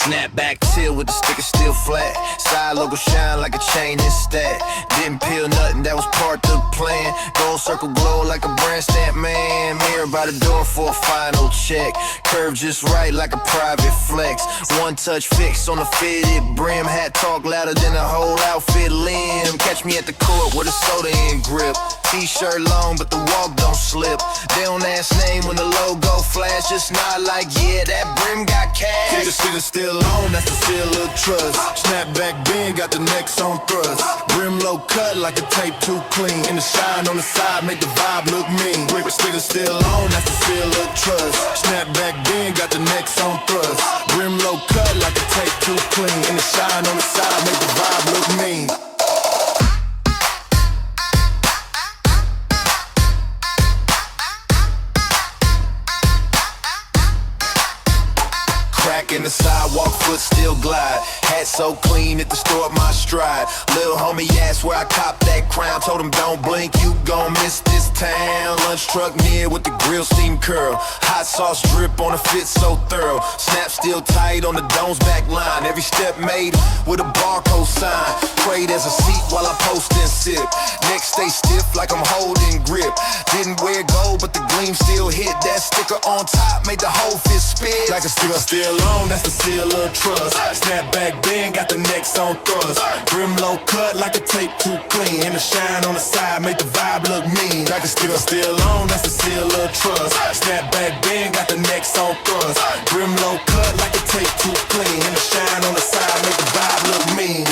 Snap back till with the sticker still flat. Side logo shine like a chain and stat. Didn't peel nothing, that was part of the plan. Gold circle glow like a brand stamp, man. Mirror by the door for a final check. Curve just right like a private flex. One touch fix on the fitted brim. Hat talk louder than the whole outfit limb. Catch me at the court with a soda in grip. T-shirt long, but the walk don't slip. They don't ask name when the logo flash. Just nod like, yeah, that brim got cash. Sticker still on, that's the seal of trust. Snapback bend, got the necks on thrust. Brim low cut like a tape too clean. And the shine on the side make the vibe look mean. Sticker still on, that's the seal of trust. Snapback bend, got the necks on thrust. Brim low cut like a tape too clean. And the shine on the side make the vibe look mean. In the sidewalk, foot still glide. Hat so clean at the store at my stride. Little homie asked where I copped that crown. Told him don't blink, you gon' miss this town. Lunch truck near with the grill steam curl. Hot sauce drip on the fit so thorough. Snap still tight on the dome's back line. Every step made with a barcode sign. Prayed as a seat while I post and sip. Neck stay stiff like I'm holding grip. Didn't wear gold but the gleam still hit. That sticker on top made the whole fit spit. Like a sticker still on, that's the seal of trust. Snapback bend, got the necks on thrust. Brim low cut like a tape too clean. And the shine on the side make the vibe look mean. Like a sticker still on, that's the seal of trust. Snapback bend, got the necks on thrust. Brim low cut like a tape too clean. And the shine on the side make the vibe look mean.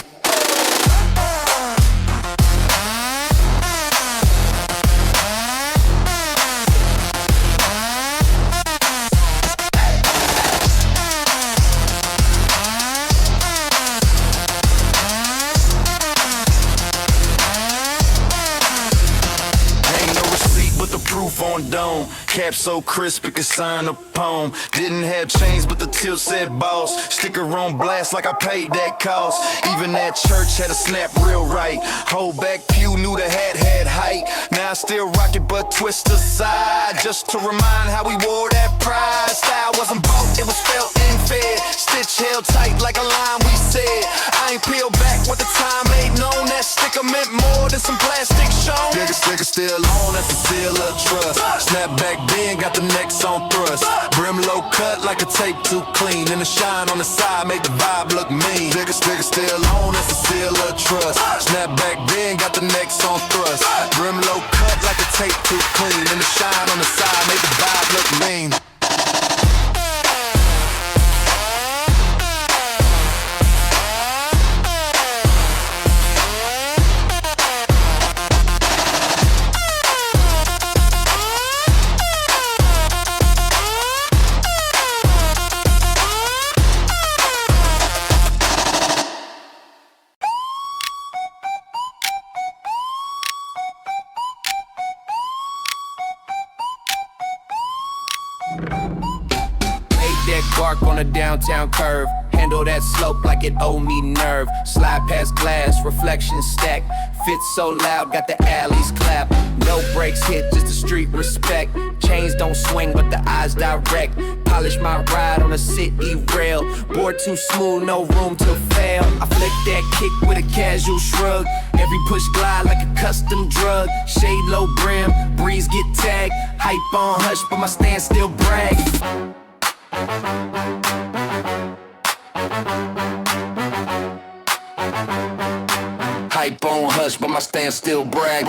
On dome, cap so crisp it could sign a poem. Didn't have chains but the tilt said boss. Sticker on blast like I paid that cost. Even that church had a snap real right. Hold back pew knew the hat had height. Now I still rock it but twist aside. Just to remind how we wore that pride. Style wasn't bought, it was felt and fed. Stitch held tight like a line we said. I ain't peeled back what the time made known. That sticker meant more than some plastic shown. Sticker still on, that's the seal of trust. Snapback bend, got the necks on thrust. Brim low cut like a tape too clean. And the shine on the side make the vibe look mean. Sticker still on, that's the seal of trust. Snapback bend, got the necks on thrust. Brim low cut like a tape too clean. And the shine on the side make the vibe look mean. Bark on a downtown curve. Handle that slope like it owe me nerve. Slide past glass, reflection stack. Fit so loud, got the alleys clap. No brakes hit, just the street respect. Chains don't swing, but the eyes direct. Polish my ride on a city rail. Board too smooth, no room to fail. I flick that kick with a casual shrug. Every push glide like a custom drug. Shade low brim, breeze get tagged. Hype on hush, but my stand still brag. Hype on hush, but my stand still brag.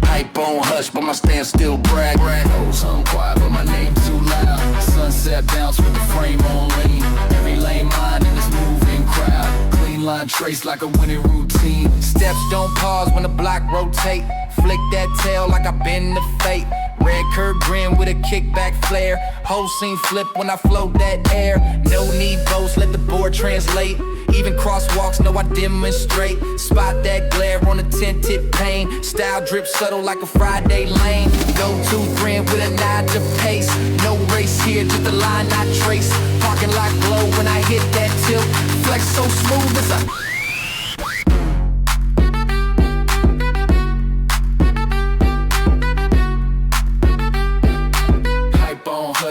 Hype on hush, but my stand still brag. Nose hung quiet, but my name too loud. Sunset bounce with the frame on lean. Every lane line in this moving crowd. Clean line trace like a winning routine. Steps don't pause when the block rotate. Flick that tail like I bend the fate. Red curb grin with a kickback flare. Whole scene flip when I float that air. No need boast, let the board translate. Even crosswalks know I demonstrate. Spot that glare on the tinted pane. Style drip subtle like a Friday lane. Go to grin with a nod to pace. No race here, just a line I trace. Parking lot glow when I hit that tilt. Flex so smooth as a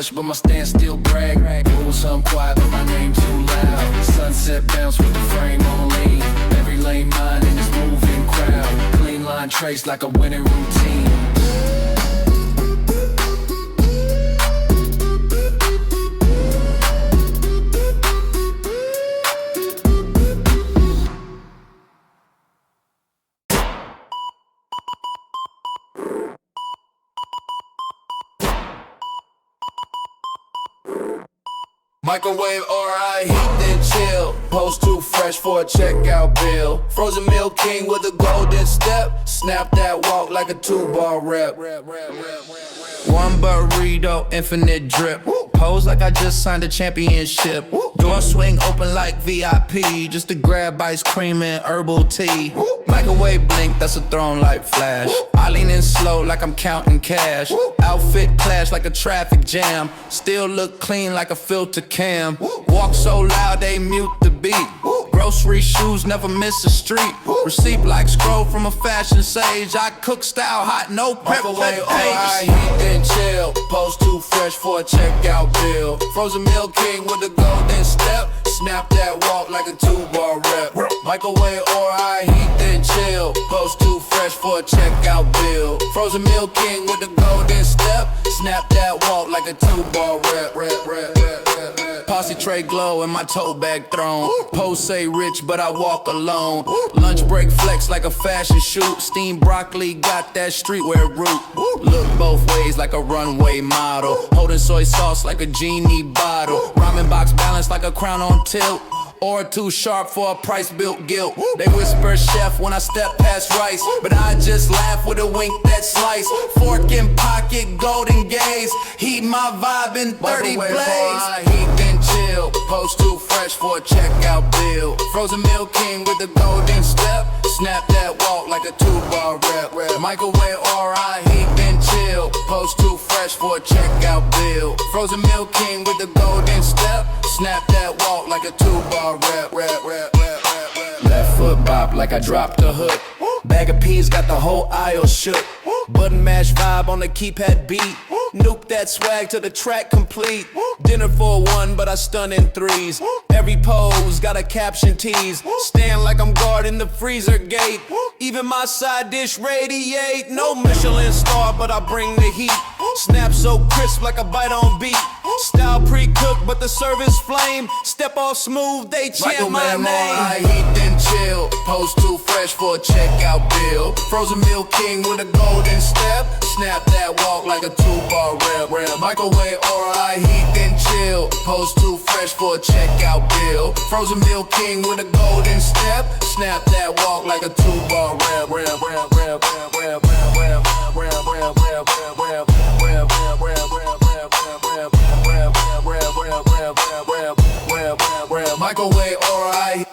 hush, but my stance still brag. Rules I'm quiet, but my name too loud. Sunset bounce with the frame on lean. Every lane mine in this moving crowd. Clean line trace like a winning routine. Microwave or I heat then chill. Post too fresh for a checkout bill. Frozen meal king with a golden step. Snap that walk like a 2-bar rep. One burrito, infinite drip. Pose like I just signed a championship. Door swing open like VIP. Just to grab ice cream and herbal tea. Microwave blink, that's a throne like flash. I lean in slow like I'm counting cash. Outfit clash like a traffic jam. Still look clean like a filter cam. Walk so loud they mute the beat. Grocery shoes never miss a street. Receipt like scroll from a fashion sage. I cook style hot, no prep page. I heat then chill. Post too fresh for a checkout bill. Frozen meal king with a golden step. Snap that walk like a 2-bar rep. Microwave or I heat then chill. Post too fresh for a checkout bill. Frozen meal king with a golden step. Snap that walk like a 2-bar rep. Posse tray glow and my tote bag thrown. Pose say rich but I walk alone. Lunch break flex like a fashion shoot. Steamed broccoli got that streetwear root. Look both ways like a runway model. Holding soy sauce like a genie bottle. Ramen box balance like a crown on tilt. Or too sharp for a price-built guilt. They whisper chef when I step past rice, but I just laugh with a wink that slice. Fork in pocket, golden gaze. Heat my vibe in 30 blaze. Heat then chill. Post too fresh for a checkout bill. Frozen meal king with a golden step. Snap that walk like a 2-bar rep. Microwave or I heat then chill. Post too fresh for a checkout bill. Frozen meal king with a golden step. Snap that walk like a 2-bar rep. Left foot bop like I dropped the hook. Bag of peas got the whole aisle shook. Button mash vibe on the keypad beat. Nuke that swag to the track complete. Dinner for one, but I stun in threes. Every pose got a caption tease. Stand like I'm guarding the freezer gate. Even my side dish radiate. No Michelin star, but I bring the heat. Snap so crisp like a bite on beat. Style pre-cooked, but the service flame. Step off smooth, they chant my name. I heat then chill. Post too fresh for a checkout bill. Frozen meal king with a golden step. Snap that walk like a 2-bar rep. Microwave or I heat then chill. Post too fresh for a checkout bill. Frozen meal king with a golden step. Snap that walk like a 2-bar rep. Microwave or I.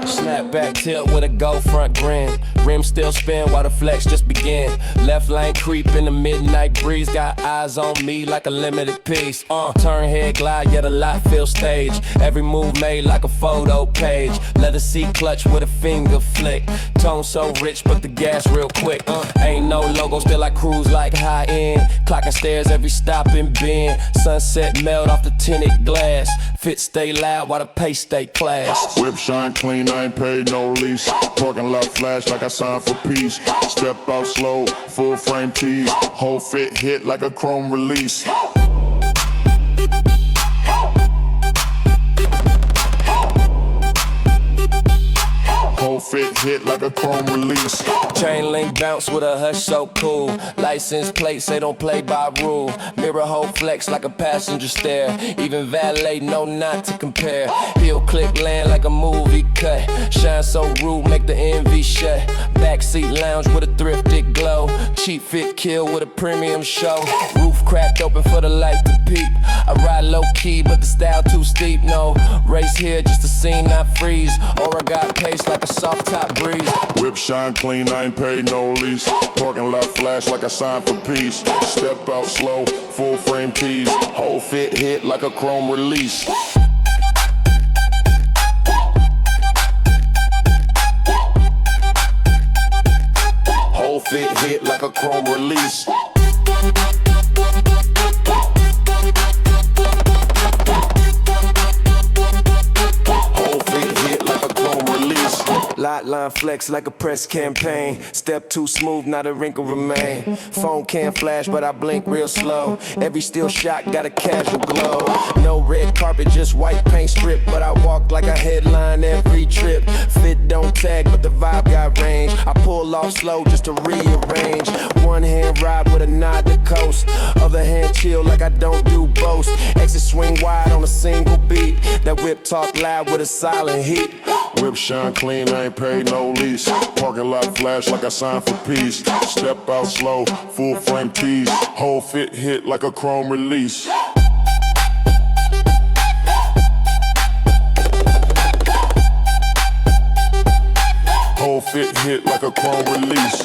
Snapback tilt with a go front grin. Rim still spin while the flex just begin. Left lane creep in the midnight breeze. Got eyes on me like a limited piece. Turn head glide, yet a lot feel stage. Every move made like a photo page. Let us see clutch with a finger flick. Tone so rich, but the gas real quick. Ain't no logo, still I cruise like high end. Clocking stairs every stop and bend. Sunset melt off the tinted glass. Fit stay loud while the pace stay class. Whip shine clean, I ain't paid no lease. Parking lot flash like I signed for peace. Step out slow, full frame tees. Whole fit hit like a chrome release. Whole fit hit like a chrome release. Chain link bounce with a hush so cool. License plate say don't play by rule. Mirror hole flex like a passenger stare. Even valet know not to compare. Heel click land like a movie cut. Shine so rude make the envy shut. Backseat lounge with a thrifted glow. Cheap fit kill with a premium show. Roof cracked open for the light to peep. I ride low key but the style too steep. No race here just to see not freeze. Or I got pace like a soft top breeze. Whip shine clean, I ain't paid no lease. Parking lot flash like I signed for peace. Step out slow, full frame tees. Whole fit hit like a chrome release. chrome release. Whole fit hit like a chrome release. Lot line flex like a press campaign. Step too smooth, not a wrinkle remain. Phone can't flash, but I blink real slow. Every steel shot got a casual glow. No red carpet, just white paint strip. But I walk like a headline every trip. Fit don't tag, but the vibe got range. I pull off slow just to rearrange. One hand ride with a nod to coast. Other hand chill like I don't do boast. Exit swing wide on a single beat. That whip talk loud with a silent heat. Whip shine clean, I ain't paid no lease. Parking lot flash like I signed for peace. Step out slow, full frame tees. Whole fit hit like a chrome release. Whole fit hit like a chrome release.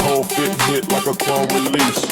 Whole fit hit like a chrome release.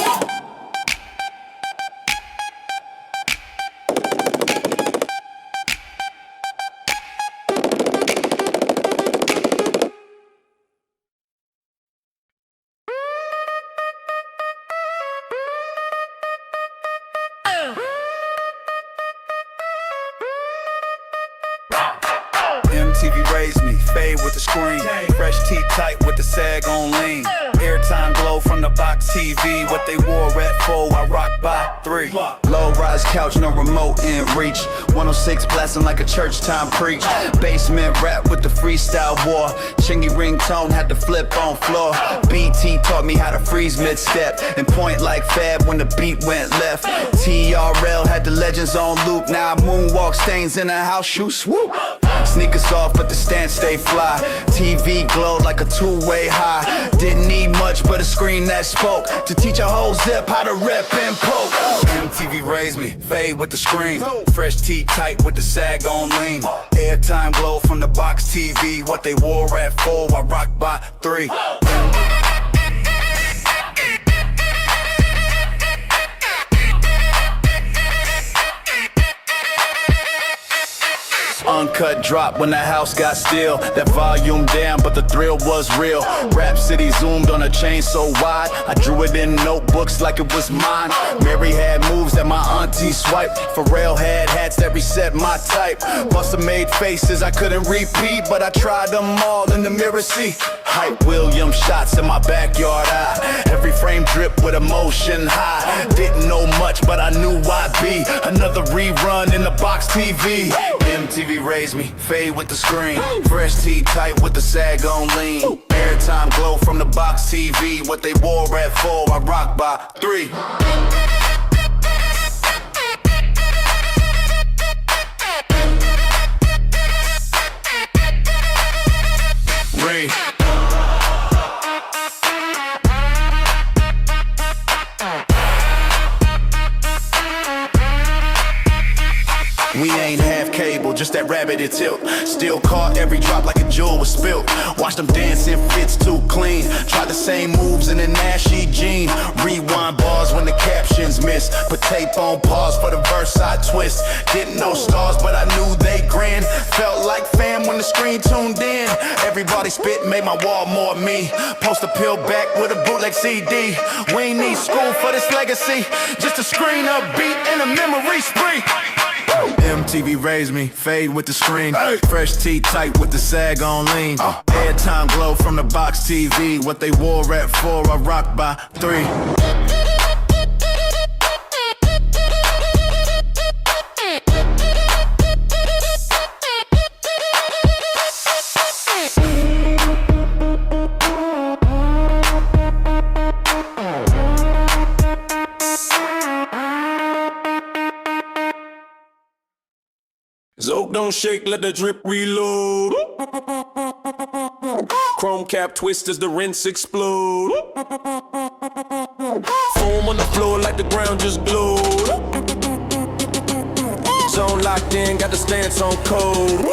MTV Raised Me, fade with the screen. Fresh tee tight with the sag on lean. Airtime glow from the box TV. What they wore at 4, I rock by 3. Low rise couch, no remote in reach. 106 blasting like a church time preach. Basement rap with the freestyle war. Chingy ringtone had to flip on floor. BT taught me how to freeze mid-step and point like Fab when the beat went left. TRL had the legends on loop. Now I moonwalk stains in the house, shoot swoop. Sneakers off, but the stance stay fly. TV glowed like a two-way high. Didn't need much but a screen that spoke to teach a whole zip how to rep and poke. MTV Raised Me, fade with the screen. Fresh tee tight with the sag on lean. Airtime glow from the box TV. What they wore at 4, I rock by 3. Uncut drop when the house got still. That volume down, but the thrill was real. Rhapsody zoomed on a chain so wide, I drew it in notebooks like it was mine. Mary had moves that my auntie swiped. Pharrell had hats that reset my type. Busta made faces I couldn't repeat, but I tried them all in the mirror, see. Hype Williams shots in my backyard eye. Every frame drip with emotion high. Didn't know much, but I knew I'd be another rerun in the box TV. MTV Raised Me, fade with the screen. Fresh tee tight with the sag on lean. Airtime glow from the box TV. What they wore at 4, I rock by 3. Ray. We ain't half cable, just that rabbited tilt. Still caught every drop like a jewel was spilt. Watch them dancing, fits too clean. Tried the same moves in a Nashy jean. Rewind bars when the captions miss. Put tape on pause for the verse I twist. Didn't know stars, but I knew they grinned. Felt like fam when the screen tuned in. Everybody spit, made my wall more me. Post a pill back with a bootleg CD. We ain't need school for this legacy. Just a screen, a beat, and a memory spree. MTV Raised Me, fade with the screen. Fresh tee tight with the sag on lean. Airtime glow from the box TV. What they wore at 4, I rock by 3. Zoke don't shake, let the drip reload. Chrome cap twist as the rinse explode. Foam on the floor like the ground just glowed. Zone locked in, got the stance on code.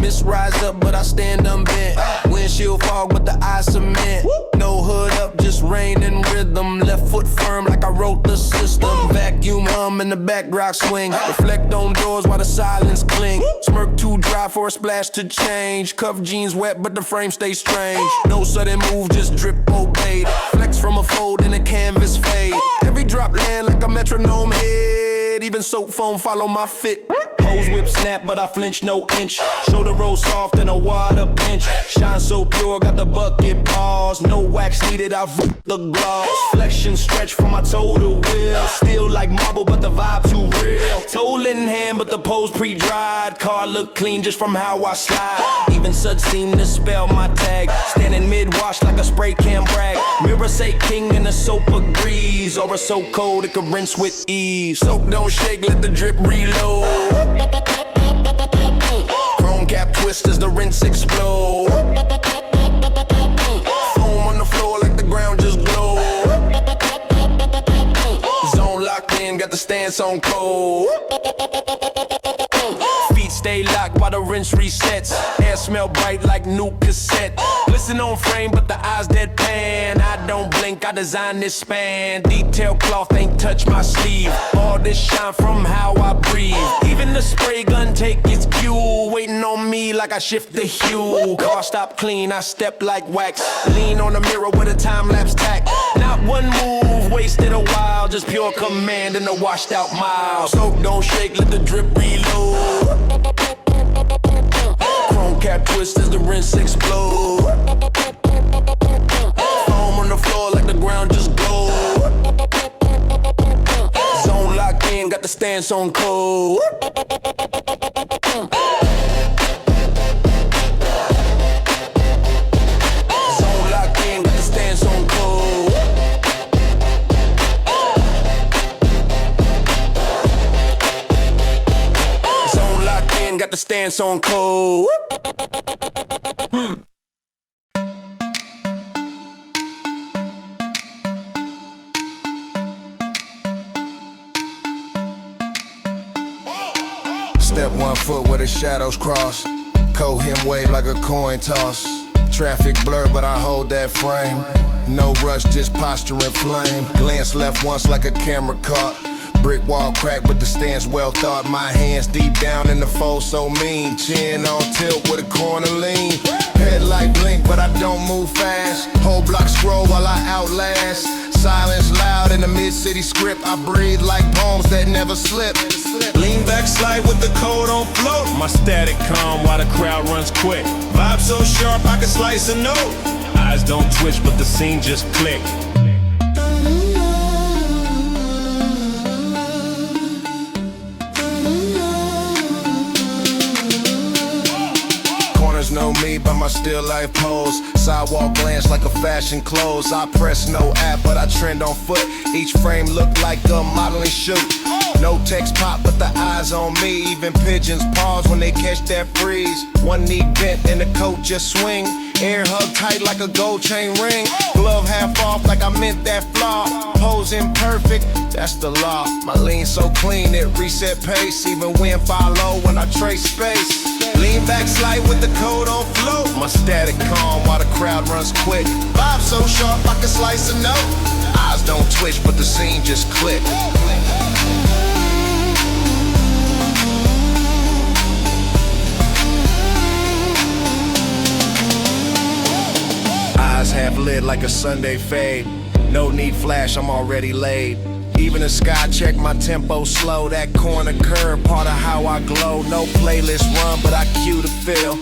Miss rise up, but I stand unbent. Windshield fog, but the eye cement. No hood up, just rain and rhythm. Left foot firm like I wrote the system. Vacuum hum and the back rock swing. Reflect on doors while the silence cling. Smirk too dry for a splash to change. Cuff jeans wet but the frame stays strange. No sudden move, just drip obeyed. Flex from a fold in a canvas fade. Every drop land like a metronome head. Even soap foam follow my fit. Hose whip snap but I flinch no inch. Shoulder roll soft and a water pinch. Shine so pure, got the bucket paws. No wax needed, I've the gloss. Flexion stretch from my toe to wheel. Still like marble but the vibe too real. Tool in hand but the pose pre-dried. Car look clean just from how I slide. Even Sud seem to spell my tag. Standing mid-wash like a spray can brag. Mirror say king and the soap agrees. Aura so cold it can rinse with ease. Soap don't shake, let the drip reload. Chrome cap twist as the rinse explode. Foam on the floor like the ground just glow. Zone locked in, got the stance on cold. Feet stay locked while the rinse resets. Hair smell bright like new cassette. Glisten on frame but the eyes deadpan. I don't blink, I design this span. Detail cloth ain't touch my sleeve. All this shine from how I breathe. Even the spray gun take its cue. Waiting on me like I shift the hue. Car stop clean, I step like wax. Lean on the mirror with a time-lapse tack. Not one move, wasted a while. Just pure command in a washed out mile. Soap don't shake, let the drip reload. Chrome cap twist as the rinse explode. Foam on the floor like the ground just glow. Zone locked in, got the stance on cold. Zone locked in, got the stance on cold. Zone locked in, got the stance on cold. Step 1 foot where the shadows cross. Cohen wave like a coin toss. Traffic blur but I hold that frame. No rush, just posture and flame. Glance left once like a camera caught. Brick wall crack but the stance well thought. My hands deep down in the fold so mean. Chin on tilt with a corner lean. Headlight blink but I don't move fast. Whole block scroll while I outlast. Silence loud in the mid-city script. I breathe like poems that never slip. Lean back, slide with the code on float. My static calm while the crowd runs quick. Vibe so sharp I can slice a note. Eyes don't twitch but the scene just click. Know me by my still life pose. Sidewalk glance like a fashion clothes. I press no app but I trend on foot. Each frame look like a modeling shoot. No text pop but the eyes on me. Even pigeons pause when they catch that breeze. One knee bent and the coat just swing. Air hug tight like a gold chain ring. Glove half off like I meant that flaw. Pose imperfect, that's the law. My lean so clean it reset pace. Even when follow when I trace space. Lean back, slide with the code on float. My static calm while the crowd runs quick. Vibe so sharp I can slice a note. Eyes don't twitch but the scene just click. Eyes half lit like a Sunday fade. No need flash, I'm already laid. Even the sky check my tempo slow. That corner curve, part of how I glow. No playlist run, but I cue the feel.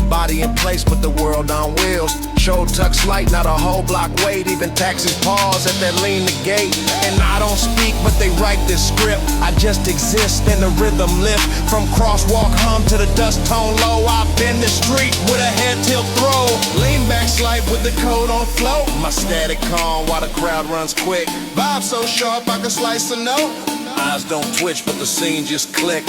Body in place, but the world on wheels. Show tucks light, not a whole block wait. Even taxis pause at that lean the gate. And I don't speak, but they write this script. I just exist in the rhythm lift. From crosswalk hum to the dust tone low. I've been the street with a head tilt throw. Lean back, slide with the code on flow. My static calm while the crowd runs quick. Vibe so sharp I can slice a note. Eyes don't twitch, but the scene just click.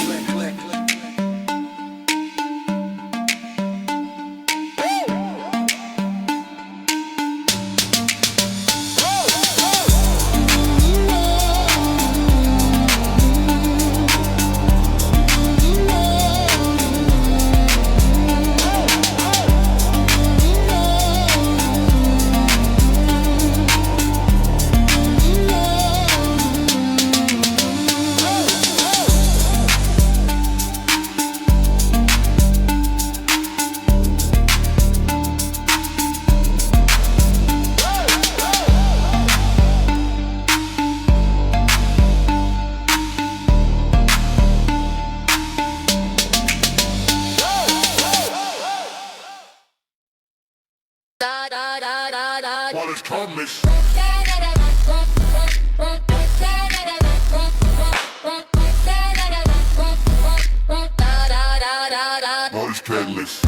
While it's Cutlass. While it's Cutlass.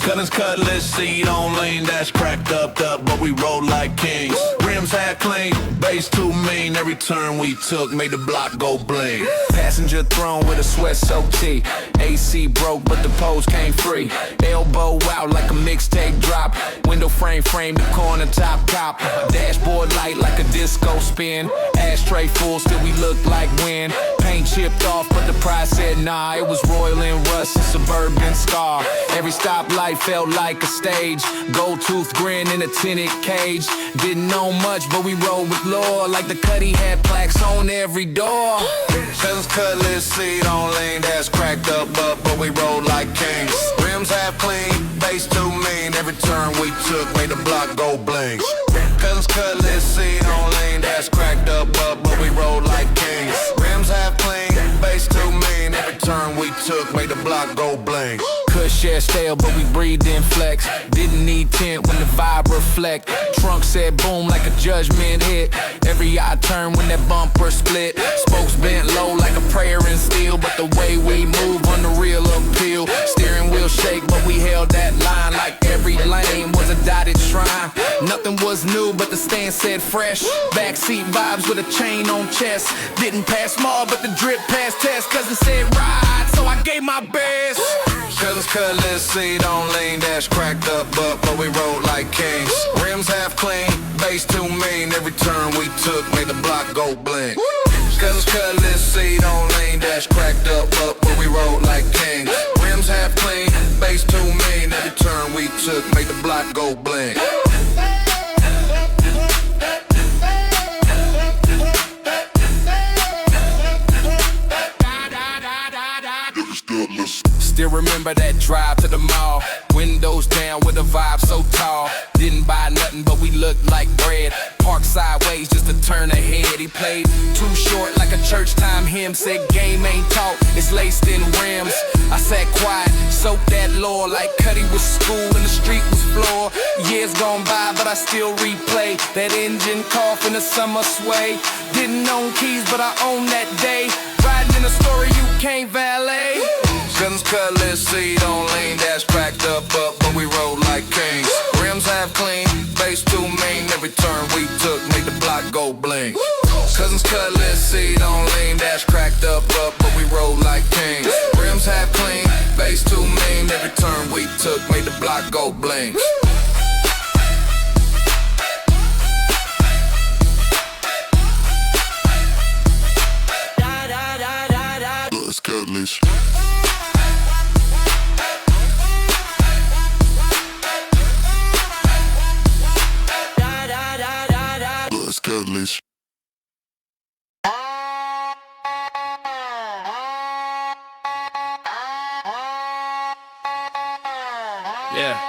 Cutlass, Cutlass, seat on lane, that's cracked up, but we roll like kings. Rims half clean, bass too mean. Every turn we took made the block go bling. Passenger throne with a sweat soaked tee. AC broke, but the pose came free. Elbow out like a mixtape drop. Window frame, the corner top cop. Dashboard light like a disco spin. Ashtray full, still we look like wind. Paint chipped off, but the price said nah. It was Royal and Rust, a suburban scar. Every stoplight felt like a stage. Gold tooth grin in a tinted cage. Didn't know much, but we rolled with lore. Like the Cuddy had plaques on every door. Cutlass, Cutlass, seat on lane, that's cracked up, but we roll like kings. Rims half clean, bass too mean. Every turn we took made the block go bling. Cutlass, Cutlass, seat on lane, that's cracked up, but we roll like kings. Rims half clean, bass too mean. Every turn we took made the block go bling. Could share stale, but we breathed in flex. Didn't need tint when the vibe reflect. Trunk said boom like a judgment hit. Every eye turn when that bumper split. Spokes bent low like a prayer in steel, but the way we move on the real appeal. Steering wheel shake, but we held that line like every lane was a dotted shrine. Nothing was new, but the stand said fresh. Backseat vibes with a chain on chest. Didn't pass small, but the drip passed test. Cause it said ride, so I gave my best. Cutlass, Cutlass, seat on lane, dash cracked up, but we roll like kings. Rims half clean, bass too mean. Every turn we took made the block go bling. Cutlass, Cutlass, seat on lane, dash cracked up, but we roll like kings. Rims half clean, bass too mean. Every turn we took made the block go bling. Still remember that drive to the mall. Windows down with a vibe so tall. Didn't buy nothing, but we looked like bread. Parked sideways just to turn ahead. He played too short like a church time hymn. Said game ain't taught, it's laced in rims. I sat quiet, soaked that lore like Cuddy was school and the street was floor. Years gone by, but I still replay that engine cough in the summer sway. Didn't own keys, but I own that day. Riding in a story you can't valet. Guns, Cutlass, seat on lane, dash cracked up, but we roll like kings. Rims half clean, bass too mean. Every turn we took made the block go bling. Cousins, Cutlass, seat on lane, dash cracked up, but we roll like kings. Rims half clean, bass too mean. Every turn we took made the block go bling. Cutlass. Cutlass. Yeah.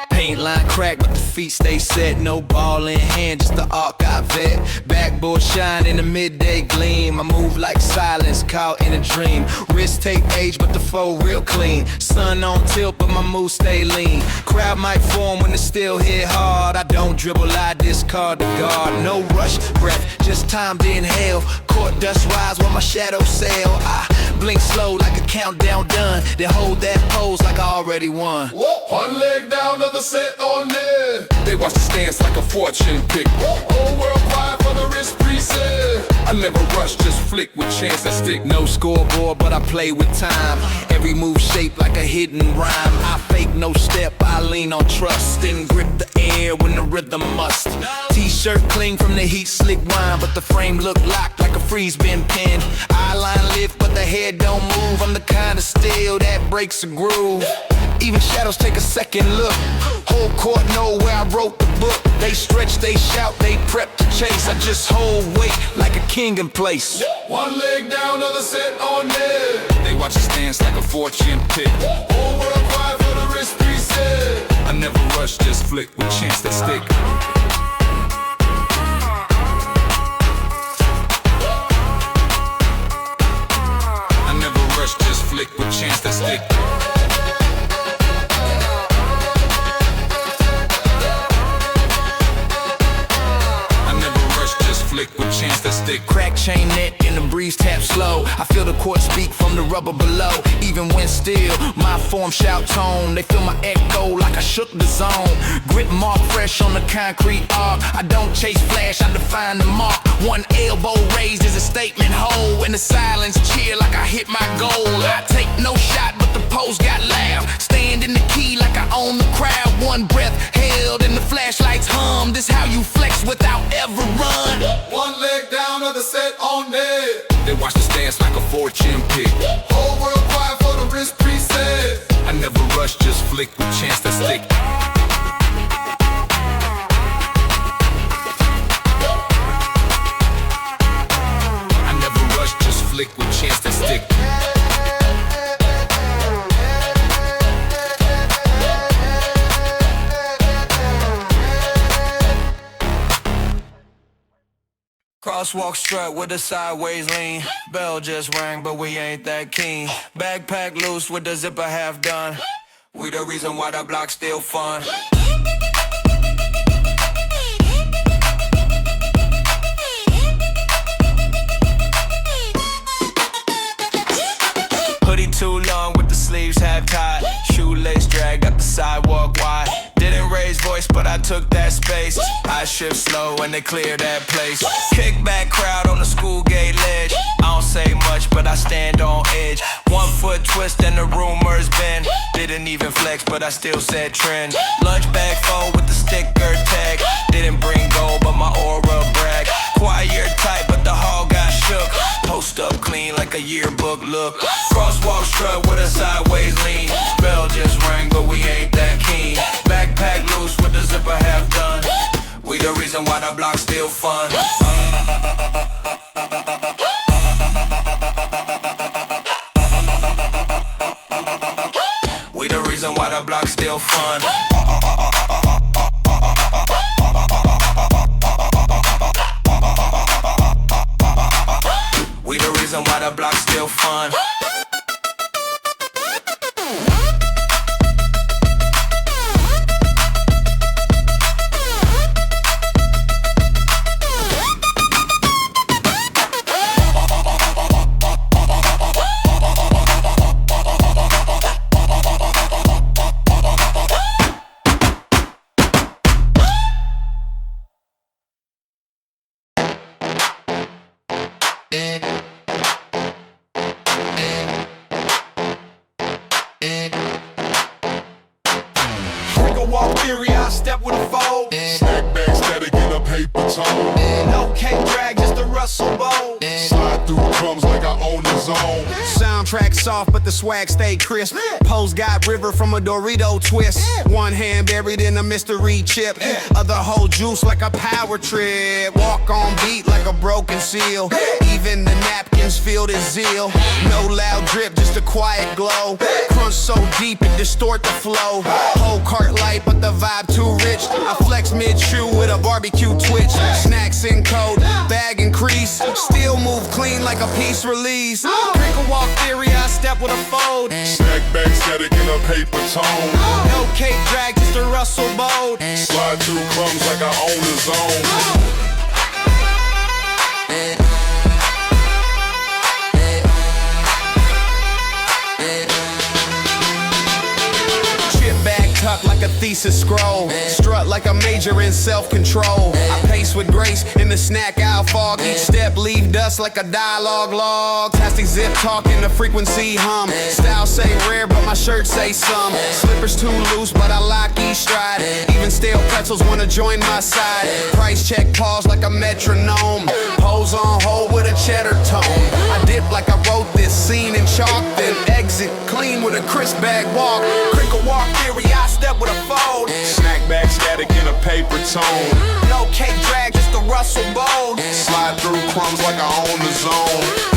Paint line crack, but the feet stay set. No ball in hand, just the arc I vet. Backboard shine in the midday gleam. I move like silence, caught in a dream. Wrist tape age, but the foe real clean. Sun on tilt, but my mood stay lean. Crowd might form when the still hit hard. I don't dribble, I discard the guard. No rush, breath, just time to inhale. Court dust rise while my shadow sail. I blink slow like a countdown done. Then hold that pose like I already won. One leg down, other set on there. They watch the stance like a fortune pick. Whole world quiet for the wrist preset. I never rush, just flick with chance that stick. No scoreboard, but I play with time. Every move shaped like a hidden rhyme. I fake no step, I lean on trust. And grip the air when the rhythm must. T-shirt cling from the heat, slick wine. But the frame look locked like a freeze been pinned. Eyeline lift, but the head don't move. I'm the kind of steel that breaks a groove. Even shadows take a second look. Whole court know where I wrote the book. They stretch, they shout, they prep to chase. I just hold weight like a king in place. One leg down, other set on there. They watch us dance like a fortune pick. Whole world quiet for the wrist preset. I never rush, just flick with chance that stick. chance that stick. Flick with chance that stick. Crack chain net in the breeze tap slow. I feel the chord speak from the rubber below. Even when still, my form shout tone. They feel my echo like I shook the zone. Grip mark fresh on the concrete arc. I don't chase flash, I define the mark. One elbow raised is a statement hold. In the silence cheer like I hit my goal. I take no shot but the pose got loud. Stand in the key like I own the crowd. One breath held and the flashlights hum. This how you flex without ever run. One leg down, other set on net. They watch the stance like a fortune pick. Whole world quiet for the wrist preset. I never rush, just flick with chance that stick. I never rush, just flick with chance that stick. Crosswalk strut with a sideways lean. Bell just rang, but we ain't that keen. Backpack loose with the zipper half done. We the reason why the block still fun. Hoodie too long with the sleeves half tied. Shoelace drag, got the sidewalk wide. Didn't raise voice, but I took that space. I shift slow and they clear that place. Kickback crowd on the school gate ledge. I don't say much, but I stand on edge. 1 foot twist and the rumors bend. Didn't even flex, but I still said trend. Lunch bag full with the sticker tag. Didn't bring gold, but my aura brag. Quiet tight, but the hall got shook. Post up clean like a yearbook look. Crosswalk strut with a sideways lean. Bell just rang, but we ain't that keen. Backpack loose with the zipper half done. We the reason why the block still fun. We the reason why the block still fun. We the reason why the block still fun. Walk theory, I step with a fold. Snack bag static in a paper tone. No cake drag, just a rustle bowl. Slide through crumbs like I own the zone. Soundtrack soft, but the swag stay crisp. Pose got river from a Dorito twist. One hand buried in a mystery chip. Other hold juice like a power trip. Walk on beat like a broken seal. Even the napkins feel the zeal. No loud drip, just a quiet glow. Crunch so deep it distort the flow. Whole cart light, but the vibe too rich. I flex mid-chew with a barbecue twitch. Snacks in code, bag increase. Still move clean like a piece release. Crinkle walk theory, I step with a fold. Snack bag static in a paper tone. No cake drag, just a rustle bold. Slide through crumbs like I own the zone. Like a thesis scroll, strut like a major in self-control. I pace with grace in the snack aisle fog. Each step leave dust like a dialogue log. Tastic zip talking the frequency hum. Style say rare, but my shirt say some. Slippers too loose, but I lock each stride. Even stale pretzels wanna join my side. Price check pause like a metronome. Pose on hold with a cheddar tone. I dip like I wrote this scene in chalk, then exit clean with a crisp bag walk. Crinkle walk theory, I step with a fold. Snack bag static in a paper tone. No cake drag, just a rustle bold. Slide through crumbs like I own the zone.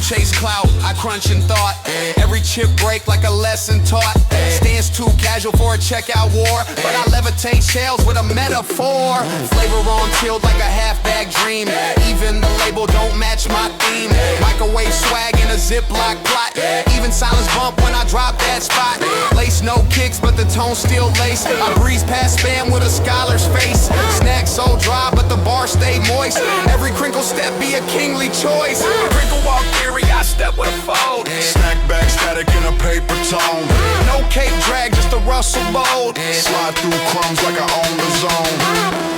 Chase clout, I crunch in thought. Every chip break like a lesson taught. Stands too casual for a checkout war, but I levitate shells with a metaphor. Flavor on tilt like a half-bag dream. Even the label don't match my theme. Microwave swag in a Ziploc plot. Even silence bump when I drop that spot. Lace no kicks, but the tone still lace. I breeze past spam with a scholar's face. Snack so dry, but the bar stay moist. Every crinkle step be a kingly choice. Crinkle walk theory, I step with a fold. Snack bag static in a paper tone. No cake drag, just a Russell bold. Slide through crumbs like I own the zone.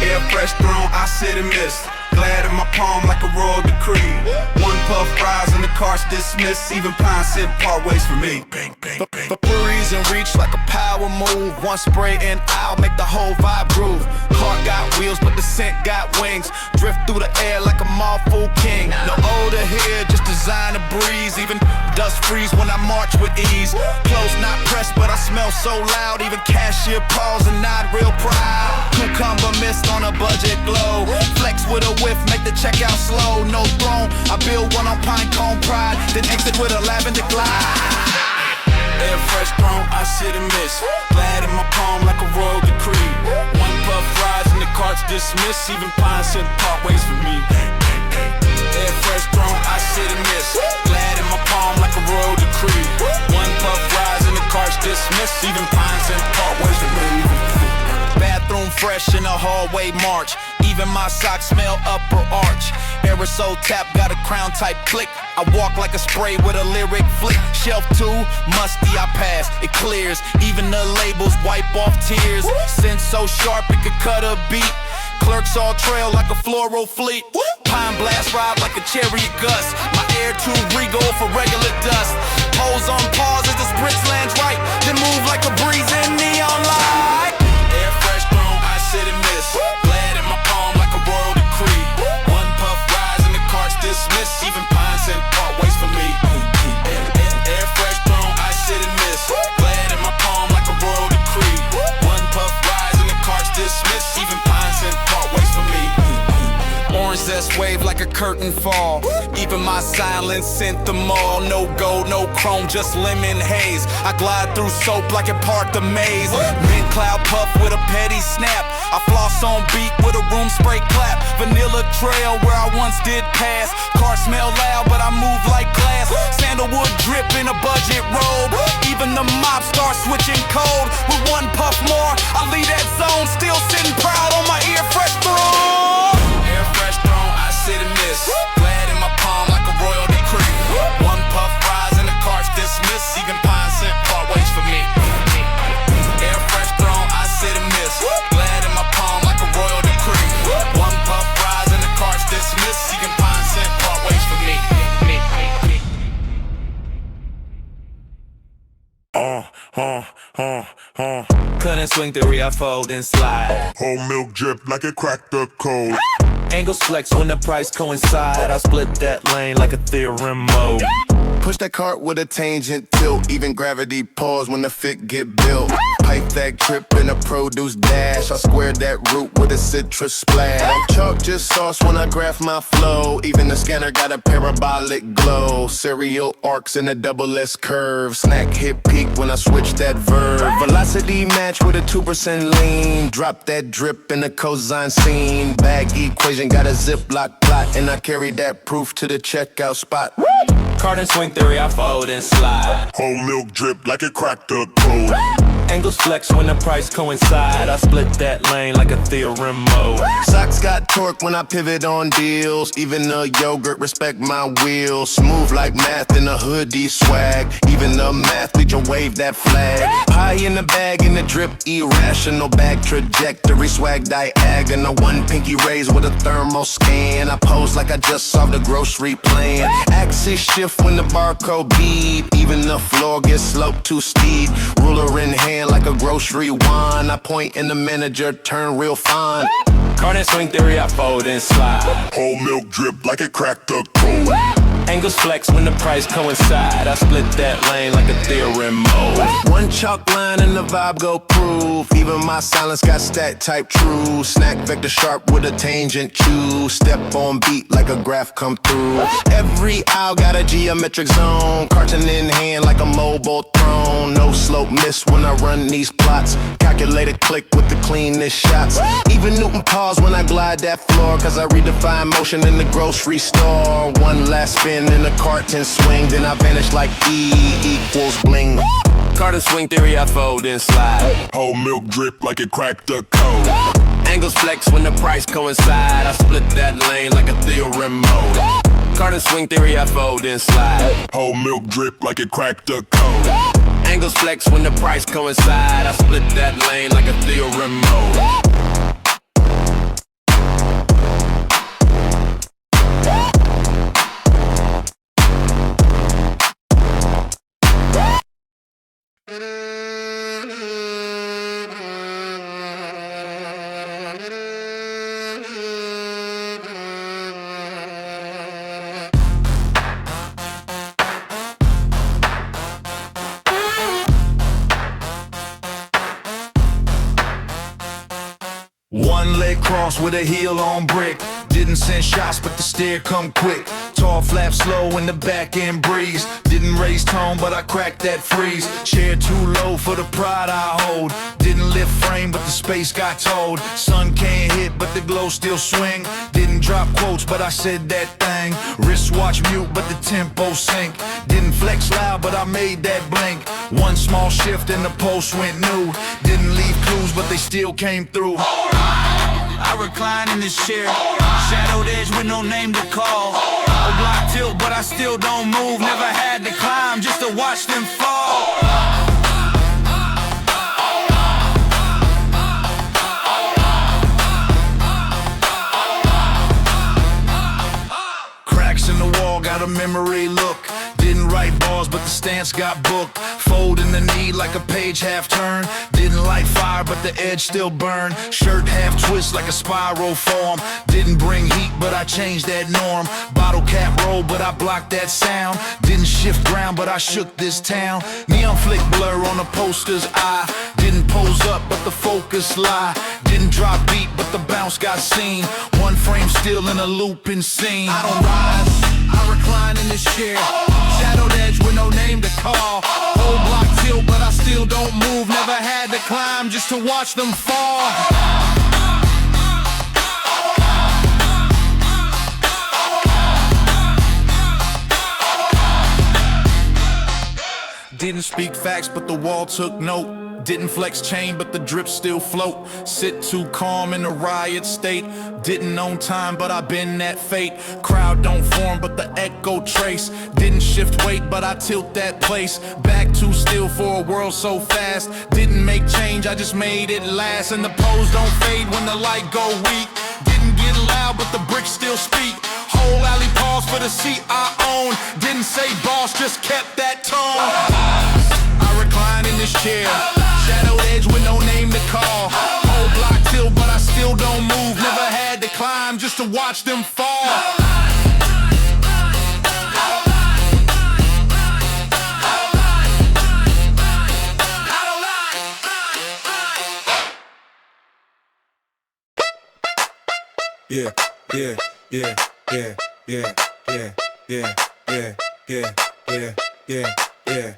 Air fresh throne, I sit and miss. Glad in my palm like a royal decree. One puff fries and the car's dismissed. Even pine sip part ways for me. The breeze and reach like a power move. One spray and I'll make the whole vibe groove. Car got wheels but the scent got wings. Drift through the air like a Marvel king. No odor here, just design a breeze. Even dust freeze when I march with ease. Clothes not pressed but I smell so loud. Even cashier pause and nod real proud. Cucumber mist on a budget glow. Flex with a whiff, make the checkout slow. No throne, I build one on pine cone pride. Then exit with a lavender glide. Air fresh throne, I sit and miss. Glad in my palm like a royal decree. One puff fries and the cart's dismissed. Even pine scent part ways for me. Air fresh throne, I sit and miss. Glad in my palm like a royal decree. One puff fries and the cart's dismissed. Even pine scent part ways for me. Bathroom fresh in a hallway march. Even my socks smell upper arch. Aerosol tap got a crown type click. I walk like a spray with a lyric flick. Shelf 2, musty I pass, it clears. Even the labels wipe off tears. Sense so sharp it could cut a beat. Clerks all trail like a floral fleet. Pine blast ride like a chariot gust. My air too regal for regular dust. Pose on pause as the sprints lands right. Then move like a breeze in neon light. Air fresh throne, I sit and miss. Glad in my palm like a royal decree. One puff rise and the cart's dismissed. Even pine scent part ways for me. Air fresh throne, I sit and miss. Glad in my palm like a royal decree. One puff rise and the cart's dismissed. Even pine scent part ways for me. Orange zest wave like a curtain fall. Even my silence sent them all. No gold, no chrome, just lemon haze. I glide through soap like it parked a maze. Mint cloud puff with a petty snap. I floss on beat with a room spray clap. Vanilla trail where I once did pass. Car smell loud but I move like glass. Sandalwood drip in a budget robe. Even the mop start switching code. With one puff more, I leave that zone. Still sitting proud on my ear fresh throne. Air fresh throne, I sit and miss. Glad in my palm like a royal decree. One puff rise and the cart's dismissed. Even pine scent part ways for me. Air fresh throne, I sit and miss. Glad in my palm like a royal decree. One puff rise and the cart's dismissed. Even pine scent part ways for me. Cut and swing theory, I fold and slide. Whole milk drip like it cracked the code. Angles flex when the price coincide. I split that lane like a theorem mode. Push that cart with a tangent tilt. Even gravity pause when the fit get built. Pipe that trip in a produce dash. I squared that root with a citrus splash. Chalk just sauce when I graph my flow. Even the scanner got a parabolic glow. Serial arcs in a double S curve. Snack hit peak when I switch that verb. Velocity match with a 2% lean. Drop that drip in the cosine scene. Bag equation got a Ziploc plot. And I carry that proof to the checkout spot. Carton swing theory, I fold and slide. Whole milk drip like it cracked the code. Angles flex when the price coincide. I split that lane like a theorem mode. Socks got torque when I pivot on deals. Even the yogurt respect my wheels. Smooth like math in a hoodie swag. Even the mathlete will wave that flag. Pie in the bag in the drip, irrational bag trajectory. Swag diagonal, one pinky raised with a thermal scan. I pose like I just solved a grocery plan. Axis shift when the barcode beep. Even the floor gets sloped too steep. Ruler in hand like a grocery wine. I point and the manager turn real fine. Carton swing theory, I fold and slide. Whole milk drip like it cracked the code. Angles flex when the price coincide. I split that lane like a theorem mode. One chalk line and the vibe go proof. Even my silence got stat type true. Snack vector sharp with a tangent choose. Step on beat like a graph come through. Every aisle got a geometric zone. Carton in hand like a mobile throne. No slope miss when I run these plots. Calculated click with the cleanest shots. Even Newton pause when I glide that floor. Cause I redefine motion in the grocery store. One last spin in the Carton swing. Then I vanish like E equals bling. Carton swing theory, I fold and slide. Whole milk drip like it cracked the code. Angles flex when the price coincide. I split that lane like a theorem mode. Carton swing theory, I fold and slide. Whole milk drip like it cracked the code. Angles flex when the price coincide. I split that lane like a theorem mode. One leg cross with a heel on brick. Didn't send shots, but the steer come quick. Tall flap slow in the back end breeze. Didn't raise tone, but I cracked that freeze. Chair too low for the pride I hold. Didn't lift frame, but the space got told. Sun can't hit, but the glow still swing. Didn't drop quotes, but I said that thing. Wristwatch mute, but the tempo sync. Didn't flex loud, but I made that blink. One small shift and the post went new. Didn't leave clues, but they still came through. I recline in this chair. Shadowed edge with no name to call. A block tilt, but I still don't move. Never had to climb just to watch them fall. Cracks in the wall, got a memory look. Didn't write bars, but the stance got booked. Fold in the knee like a page half turn. Didn't light fire, but the edge still burned. Shirt half twist like a spiral form. Didn't bring heat, but I changed that norm. Bottle cap roll, but I blocked that sound. Didn't shift ground, but I shook this town. Neon flick blur on the poster's eye. Didn't pose up, but the focus lie. Didn't drop beat, but the bounce got seen. One frame still in a looping scene. I don't rise, I recline in this chair. Shadowed edge with no name to call. Whole block tilt, but I still don't move. Never had to climb just to watch them fall. Didn't speak facts, but the wall took note. Didn't flex chain, but the drip still float. Sit too calm in a riot state. Didn't own time, but I been that fate. Crowd don't form, but the echo trace. Didn't shift weight, but I tilt that place. Back too still for a world so fast. Didn't make change, I just made it last. And the pose don't fade when the light go weak. Didn't get loud, but the bricks still speak. Whole alley pause for the seat I own. Didn't say boss, just kept that tone. I recline in this chair. Shadowed edge with no name to call. Whole block tilt, but I still don't move. Never had to climb just to watch them fall. Yeah, yeah, yeah, yeah, yeah, yeah, yeah, yeah, yeah, yeah, yeah, yeah.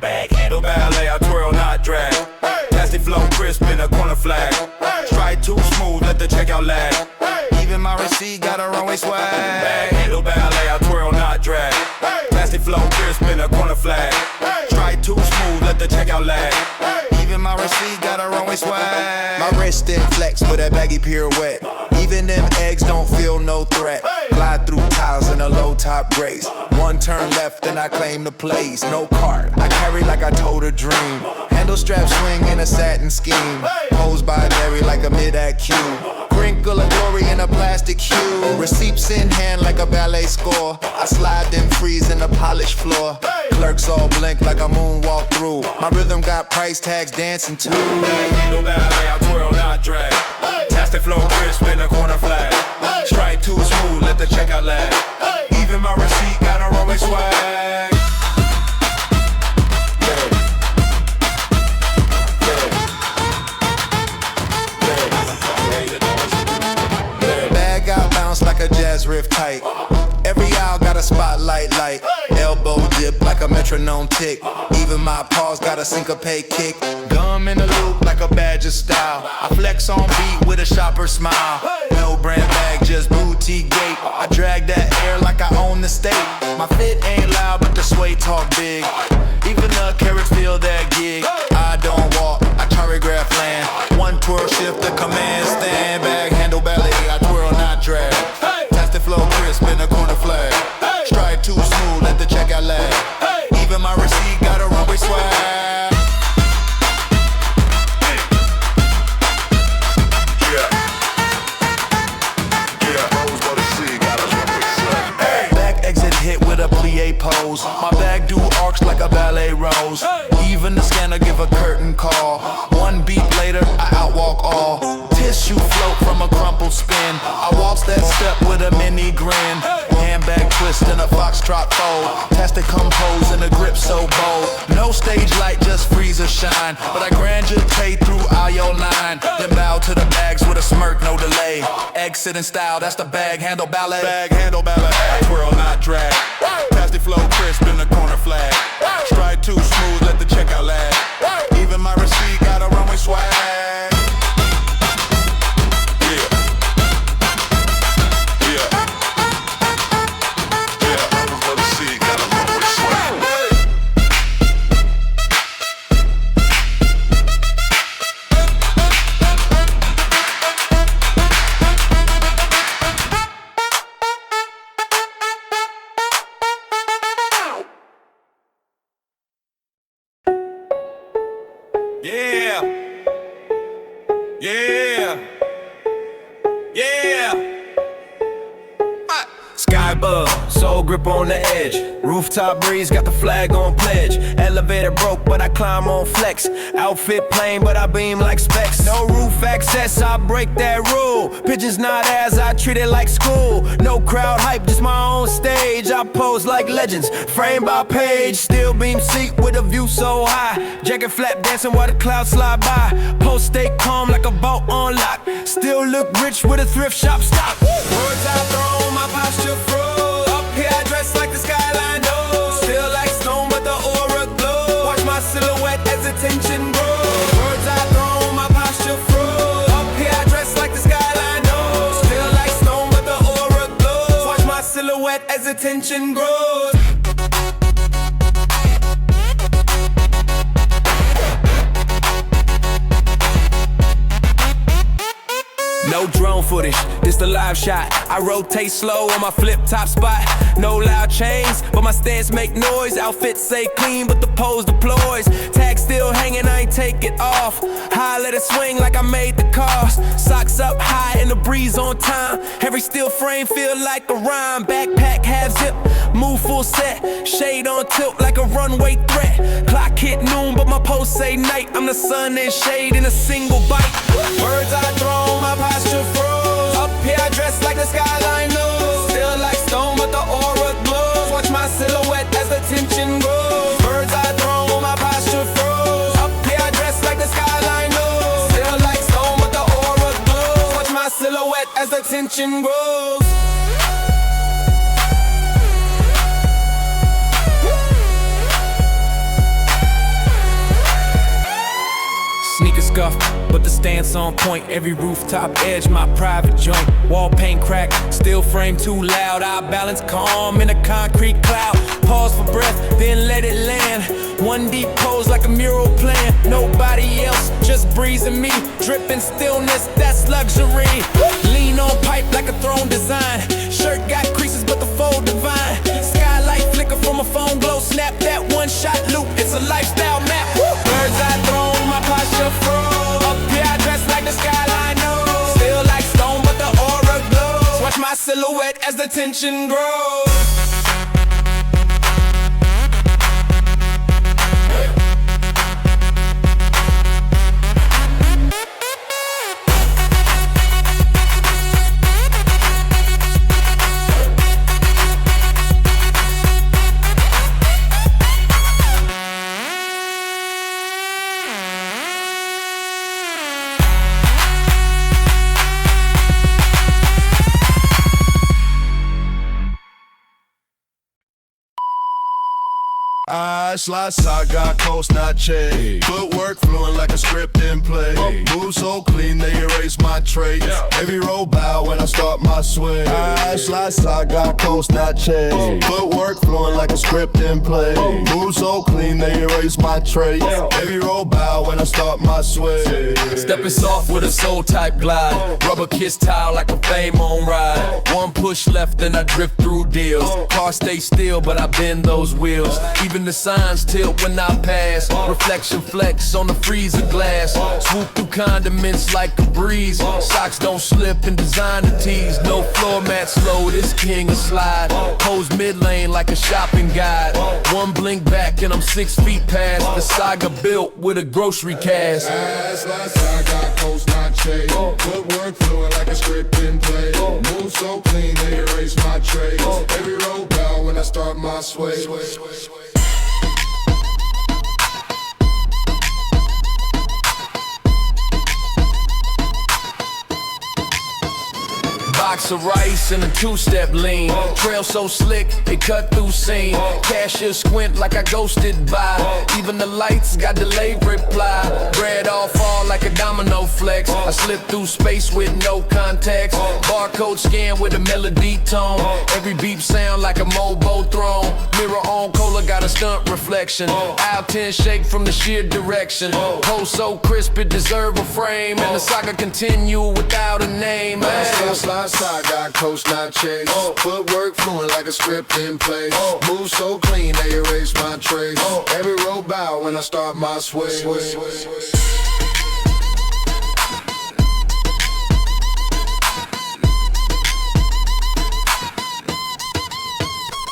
Back handle ballet, I twirl, not drag. Plastic flow crisp in a corner flag. Stride too smooth, let the checkout lag. Even my receipt got a runway swag. Back handle ballet, I twirl, not drag. Plastic flow crisp in a corner flag. Stride too smooth, let the checkout lag. receipt got a runway swag. My wrist didn't flex with that baggy pirouette. Even them eggs don't feel no threat. Glide through tiles in a low top grace. One turn left and I claim the place. No cart, I carry like I told a dream. Handle strap swing in a satin scheme. Posed by Derry like a mid-act cue. Crinkle a glory in a plastic hue. Receipts in hand like a ballet score. I slide then freeze in the polished floor. Clerks all blink like a moonwalk through. My rhythm got price tags dancing too. Handle Ballet, I twirl, not drag. Tastic flow crisp in the corner flag. Strike too smooth, let the checkout lag. Even my receipt got a runway swag. Bag out bounce like a jazz riff tight. Every aisle got a spotlight light. Elbow dip like a metronome tick. Even my paws got a syncopate kick. Gum in the loop like a badge of style. I flex on beat with a shopper smile. No brand bag, just boutique gate. I drag that air like I own the state. My fit ain't loud, but the sway talk big. Even the carrots feel that gig. I don't walk, I choreograph land. One twirl shift the command stand. Bag handle ballet, I twirl not drag. Tastic flow crisp in the corner flag. Strike too smooth, let the checkout lag. Even my receipt got a runway swag. Back exit hit with a plie pose. My bag do arcs like a ballet rose. Even the scanner give a curtain call. One beat later, I outwalk all. Tissue float from a crumpled spin. I waltz that step with a mini grin. Handbag twist and a foxtrot fold. Tastic compose and a grip so bold. No stage light, just freezer shine. But I graduate through aisle 9. Then bow to the bags with a smirk, no delay. Exit in style, that's the bag handle ballet. Bag handle ballet, I twirl, not drag. Tastic flow crisp in the corner flag. Strike too smooth, let the checkout lag. Even my receipt got a runway swag. Yeah. Yeah. Yeah. Sky above, soul grip on the edge. Rooftop breeze, got the flag on pledge. Elevator broke, but I climb on flex. Outfit plain, but I beam like specs. No roof access, I break that rule. Pigeons not as I treat it like school. No crowd hype, just my own stage. I pose like legends, frame by page. Still beam seat with a view so high. Jacket flap dancing while the clouds slide by. Post stay calm like a vault on lock. Still look rich with a thrift shop stock. Words I throw, my posture froze. Up here I dress like the skyline knows. Still like stone but the aura glows. Watch my silhouette as attention grows. Words I throw, my posture froze. Up here I dress like the skyline knows. Still like stone but the aura glows. Watch my silhouette as attention grows. No drone footage, this the live shot. I rotate slow on my flip top spot. No loud chains, but my stance make noise. Outfit say clean, but the pose deploys. Tag still hanging, I ain't take it off. High, let it swing like I made the cost. Socks up high and the breeze on time. Every steel frame feel like a rhyme. Backpack half zip, move full set. Shade on tilt like a runway threat. Clock hit noon, but my pose say night. I'm the sun and shade in a single bite. Words I throw, my posture froze. Up here I dress like the skyline knows. Still like stone but the aura glows. Watch my silhouette as the tension grows. Birds I throw, my posture froze. Up here I dress like the skyline knows. Still like stone but the aura glows. Watch my silhouette as the tension grows. Sneaker scuff, but the stance on point. Every rooftop edge, my private joint. Wall paint crack, steel frame too loud. I balance calm in a concrete cloud. Pause for breath, then let it land. One deep pose like a mural plan. Nobody else, just breezing me. Dripping stillness, that's luxury. Lean on pipe like a throne design. Shirt got creases, but the fold divine. Skylight flicker from a phone glow. Snap that one shot loop, it's a lifestyle map. Bird's eye throne, my posture froze. Up here I dress like the skyline knows. Still like stone, but the aura glows. Watch my silhouette as the tension grows. I slide Saga, coast not chase. Footwork fluent like a script in play. Move so clean they erase my traits. Every roll bow when I start my swing. I slide Saga, coast not chase. Footwork fluent like a script in play. Move so clean they erase my traits. Every roll bow when I start my swing. Stepping soft with a soul type glide. Rubber kiss tile like a fame on ride. One push left and I drift through deals. Car stay still but I bend those wheels. Even the signs tilt when I pass. Reflection flex on the freezer glass. Swoop through condiments like a breeze. Socks don't slip in designer tees. No floor mat slow, this king of slide. Pose mid lane like a shopping guide. One blink back and I'm 6 feet past the Saga built with a grocery cast. Saga, coast not chase. Footwork fluid like a script in play. Move so clean they erase my traits. Every roll bow when I start my sway. Box of rice and a two-step lean. Trail so slick, it cut through scene. Cashier squint like I ghosted by. Even the lights got delayed reply. Bread all fall like a domino flex. I slip through space with no context. Barcode scan with a melody tone. Every beep sound like a mobile throne. Mirror on cola got a stunt reflection. Aisle 10 shake from the sheer direction. Pose so crisp it deserve a frame. And the saga continue without a name. Saga, coast not chase. Footwork fluent like a script in place. Move so clean they erase my trace. Every roll bow when I start my sway.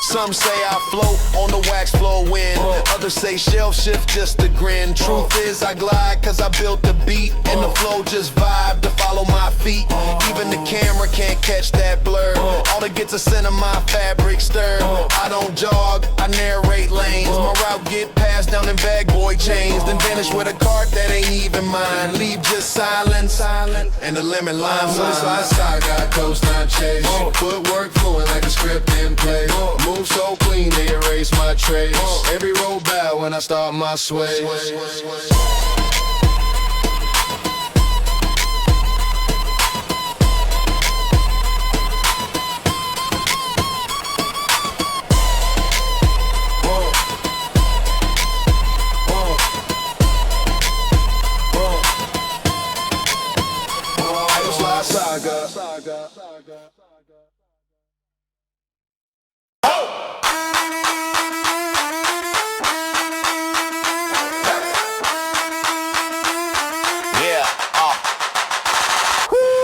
Some say I float on the wax floor wind. Others say shelf shift just a grin. Truth is I glide cause I built the beat. And the flow just vibe to follow my feet. Even the camera can't catch that blur. All that gets a scent of my fabric stir. I don't jog, I narrate lanes. My route get passed down in bag boy chains. Then vanish with a cart that ain't even mine. Leave just silence and the lemon lime sign. Saga, coast not chase. Footwork fluent like a script in place. Move so clean they erase my trace. Every roll bow when I start my sway. Saga.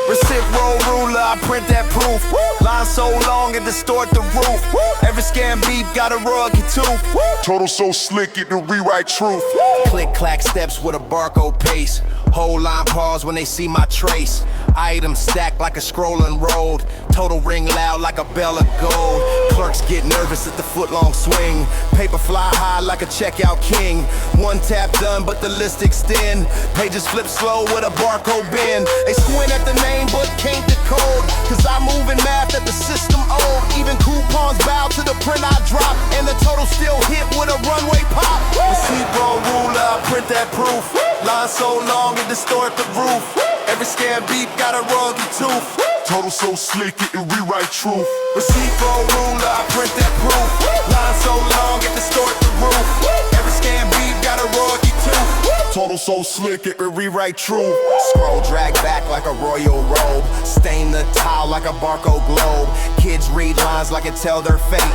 Receipt roll ruler, I print that proof. Line so long it distort the roof. Every scam beep got a rugged tooth. Total so slick it to rewrite truth. Click clack steps with a barcode pace. Whole line pause when they see my trace. Items stacked like a scrolling road. Total ring loud like a bell of gold. Clerks get nervous at the foot-long swing. Paper fly high like a checkout king. One tap done but the list extend. Pages flip slow with a barcode bend. They squint at the name but can't decode. Cause I move in math that the system old. Even coupons bow to the print I drop. And the total still hit with a runway pop. Receipt roll ruler, I print that proof. Line Line so long it distort the roof. Every scam beat got a royalty tooth. Total so slick it can rewrite truth. Receipt for a ruler, I print that proof. Line so long it distort the roof. Every scam beat got a royalty tooth. Total so slick it can rewrite truth. Scroll drag back like a royal robe. Stain the tile like a barcode globe. Kids read lines like it tell their fate.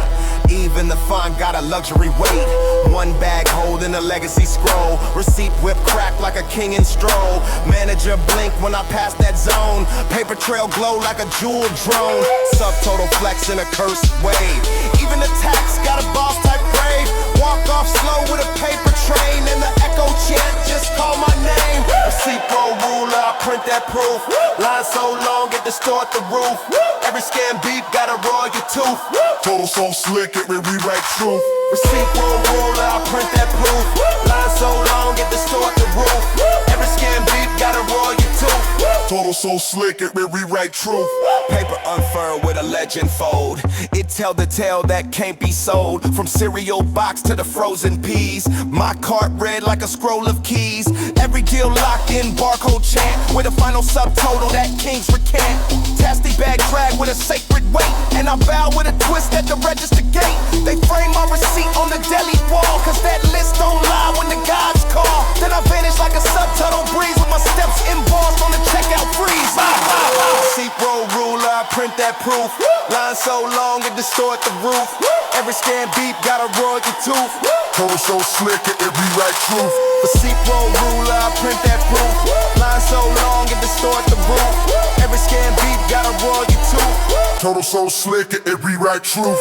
Even the font got a luxury weight. One bag holding a legacy scroll. Receipt whip crack like a king in stroll. Manager blink when I pass that zone. Paper trail glow like a jewel drone. Subtotal flex in a cursed wave. Even the tax got a boss type grave. Walk off slow with a paper train. And the echo chant just call my name. Receipt for a ruler, I print that proof. Line so long it distort the roof. Every scam beat got a royal tooth. Total so slick it can rewrite truth. Receipt for a ruler, I print that proof. Line so long it distort the roof. Every scam beat got a royal tooth. Total so slick it can rewrite truth. Paper unfurled with a legend fold. It tell the tale that can't be sold. From cereal box to the frozen peas. My cart read like a scroll of keys. Every deal locked in barcode chant. With a final subtotal that kings recant. Tasty bag drag with a sacred weight. And I bow with a twist at the register gate. They frame my receipt on the deli wall. Cause that list don't lie when the gods call. Then I vanish like a subtotal breeze. With my steps embossed on the checkout freeze. Receipt roll ruler, I print that proof. Line so long it distort the roof. Every scam beat got a royalty tooth. Total so slick it can rewrite truth. Receipt roll ruler, I print that proof. Line so long it distort the roof. Every scam beat got a royalty tooth. Total so slick it can rewrite truth.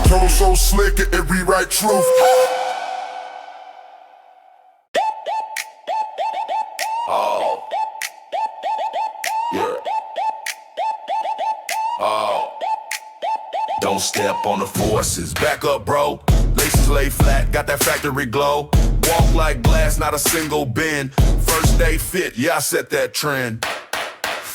Total so slick it can rewrite truth. Oh. Yeah. Oh. Don't step on the forces. Back up, bro. Laces lay flat, got that factory glow. Walk like glass, not a single bend. First day fit, yeah, I set that trend.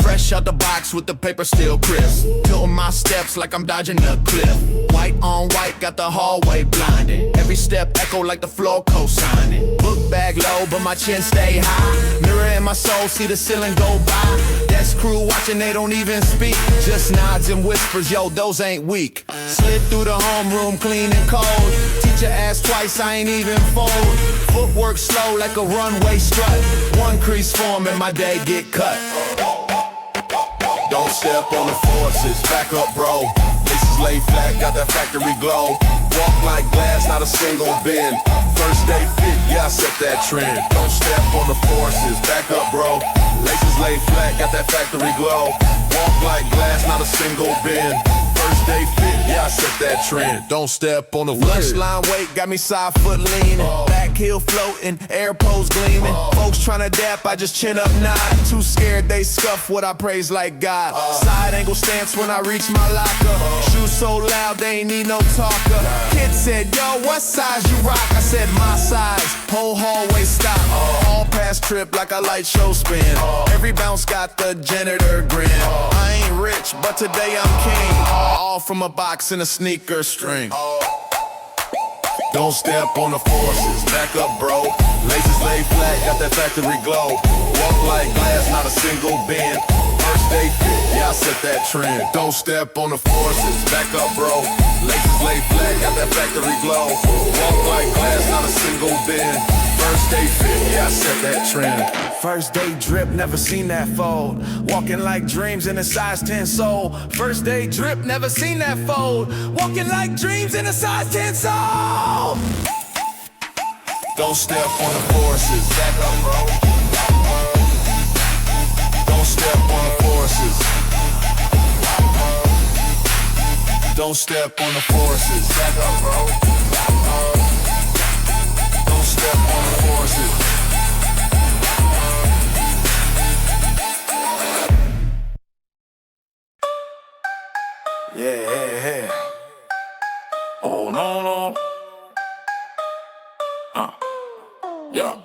Fresh out the box with the paper still crisp. Tilting my steps like I'm dodging a cliff. White on white, got the hallway blinded. Every step echo like the floor co-signing. Book bag low, but my chin stay high. Mirror in my soul, see the ceiling go by. Desk crew watching, they don't even speak. Just nods and whispers, yo, those ain't weak. Slid through the homeroom, clean and cold. Teacher asked twice, I ain't even fold. Footwork slow like a runway strut. One crease form and my day get cut. Don't step on the forces, back up, bro. Laces lay flat, got that factory glow. Walk like glass, not a single bend. First day fit, yeah, I set that trend. Don't step on the forces, back up, bro. Laces lay flat, got that factory glow. Walk like glass, not a single bend. First day fit, yeah, I set that trend. Don't step on the Lunch line weight got me side foot leaning. Back heel floating, air pose gleaming. Folks tryna dap, I just chin up nod. Too scared they scuff what I praise like God. Side angle stance when I reach my locker. Shoes so loud they ain't need no talker. Kid said, yo, what size you rock? I said my size, whole hallway stop. All past trip like a light show spin. Every bounce got the janitor grin. I ain't rich, but today I'm king. All from a box and a sneaker string. Don't step on the forces, back up, bro. Laces lay flat, got that factory glow. Walk like glass, not a single bend. First day fit, yeah, I set that trend. Don't step on the forces, back up, bro. Laces lay flat, got that factory glow. Walk like glass, not a single bend. First day fit, yeah, I set that trend. First day drip, never seen that fold. Walking like dreams in a size 10 soul. First day drip, never seen that fold. Walking like dreams in a size 10 soul. Don't step on the forces, back up, bro. Don't step on the forces. Don't step on the forces, back up, bro. Don't step on the forces. Yeah. Oh, no. Yeah.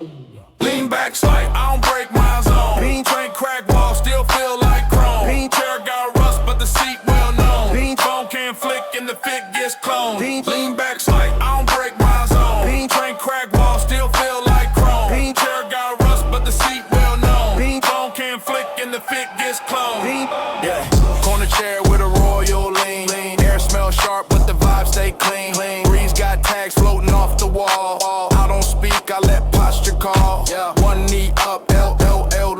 Lean back, slide, I don't break my zone. Bean train, crack wall, still feel like chrome. Bean chair got rust, but the seat well known. Bean phone can't flick and the fit get but the seat well known. Phone can't flick and the fit gets cloned. Yeah, corner chair with a royal lean. Air smells sharp, but the vibe stay clean. Breeze got tags floating off the wall. I don't speak, I let posture call. One knee up, L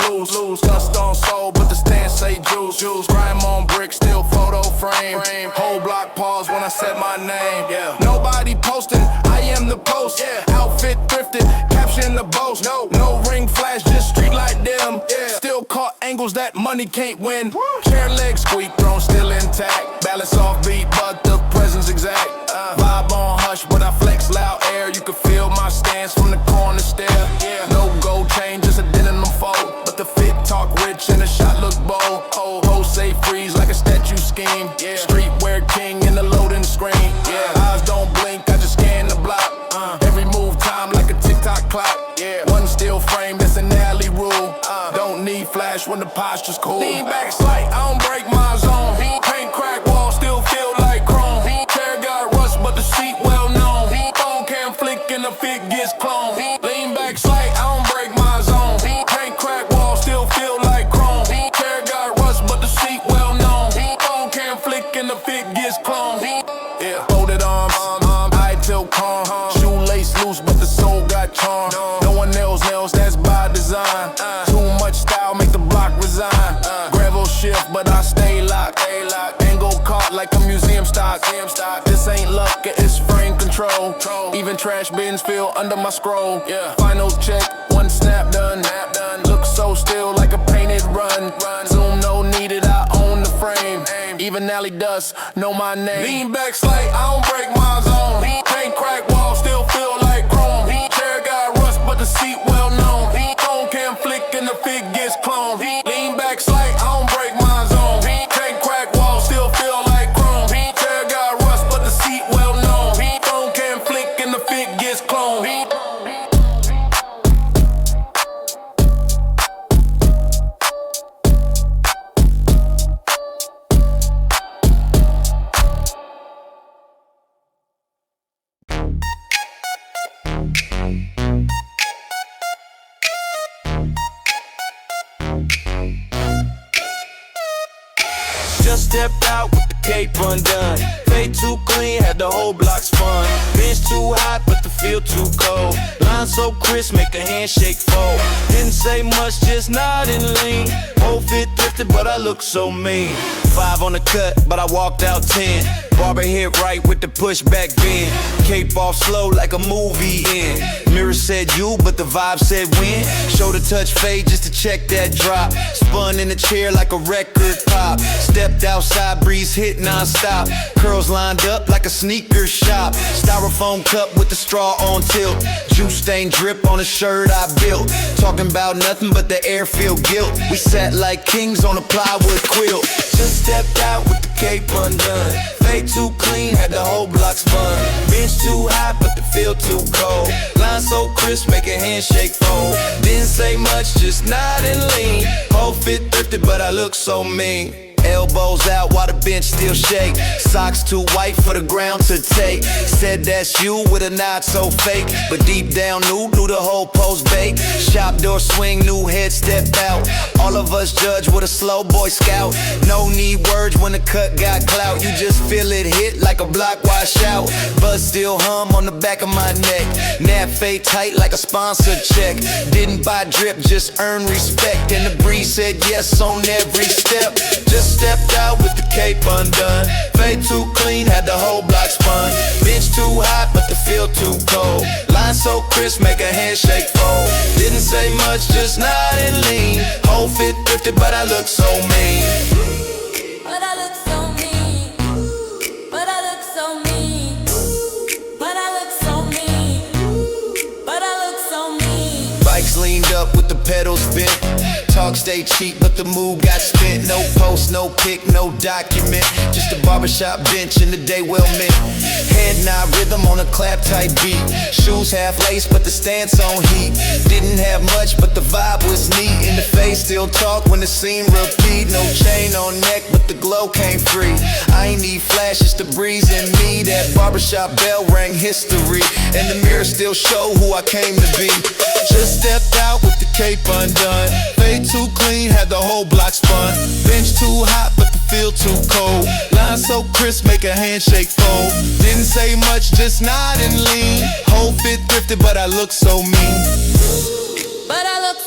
lose. Dust on soul, but the stand say juice. Grime on brick, still photo frame. Whole block pause when I said my name. Nobody posting, I am the post. Outfit thrifted, caption the boast. No ring flash, just street light dim. Still caught angles that money can't win. Chair leg squeak, throne still intact. Balance off beat, but the presence exact. Vibe on hush, but I flex loud air. You can feel my stance from the corner stair. No gold chain, just a denim fold. But the fit talk rich and the shot look bold. Pose say freeze like a statue scheme. Streetwear king in the loading screen. Eyes don't blink, I just scan the block. Every move time like a TikTok clock. One steel frame, that's an alley rule. Don't need flash when the posture's cool. Lean back slight, I don't break my zone. Paint crack wall, still feel like chrome. Chair got rust, but the seat well known. Phone can't flick and the fit gets cloned. Lean back slight, I don't break my zone. Paint crack wall, still feel like chrome. Chair got rust, but the seat well known. Phone can't flick and the fit gets cloned. Folded arms, eye tilt calm. Shoelace loose, but the soul got charm. No one nails, that's by design. Too much style, make the block resign. Gravel shift, but I stay locked. Angle caught like a museum stock. This ain't luck, it's frame control. Even trash bins feel under my scroll. Final check, one snap done. Look so still like a painted run. Zoom no needed, I own the frame. Even alley dust, know my name. Lean back slight, I don't break my zone. Paint crack wall, still feel like chrome. Chair got rust, but the seat well known. Phone can't flick and the fit gets cloned. Lean back slight, I don't break my zone. Paint crack wall, still feel like chrome. Chair got rust, but the seat well known. Phone can't flick and the fit gets cloned. Just stepped out with the cape undone. Fade too clean, had the whole block spun. Bench too hot, but the field too cold. Line so crisp, make a handshake fold. Didn't say much, just nod and lean. Whole fit thrifted, but I look so mean. 5 on the cut, but I walked out 10. Barber hit right with the pushback bend. Cape off slow like a movie end. Mirror said you, but the vibe said when. Shoulder touch fade just to check that drop. Spun in the chair like a record pop. Stepped outside, breeze hit non-stop. Curls lined up like a sneaker shop. Styrofoam cup with the straw on tilt. Juice stain drip on the shirt I built. Talking about nothing but the air feel guilt. We sat like kings on a plywood quilt. Just stepped out with the cape undone. Fade too clean, had the whole block spun. Bench too hot, but the field too cold. Line so crisp, make a handshake fold. Didn't say much, just nod and lean. Whole fit thrifted, but I look so mean. Elbows out while the bench still shake. Socks too white for the ground to take. Said that's you with a nod so fake, but deep down knew the whole post bake. Shop door swing, new head step out. All of us judge with a slow boy scout. No need words when the cut got clout. You just feel it hit like a block washout. Buzz still hum on the back of my neck. Nap fade tight like a sponsor check. Didn't buy drip, just earn respect. And the breeze said yes on every step. Just stepped out with the cape undone. Fade too clean, had the whole block spun. Bench too hot, but the field too cold. Line so crisp, make a handshake fold. Didn't say much, just nod and lean. Whole fit thrifted, but I look so mean. But I look so mean. But I look so mean. But I look so mean. But I look so mean. Bikes leaned up with the pedals bent. Talk stay cheap, but the mood got spent. No post, no pic, no document. Just a barbershop bench and the day well meant. Head nod rhythm on a clap type beat. Shoes half laced, but the stance on heat. Didn't have much, but the vibe was neat. In the face still talk when the scene repeat. No chain on neck, but the glow came free. I ain't need flash, it's the breeze in me. That barbershop bell rang history, and the mirror still show who I came to be. Just stepped out with the cape undone. Fade too clean, had the whole block spun. Bench too hot, but the field too cold. Line so crisp, make a handshake fold. Didn't say much, just nod and lean. Whole fit thrifted, but I look so mean. But I look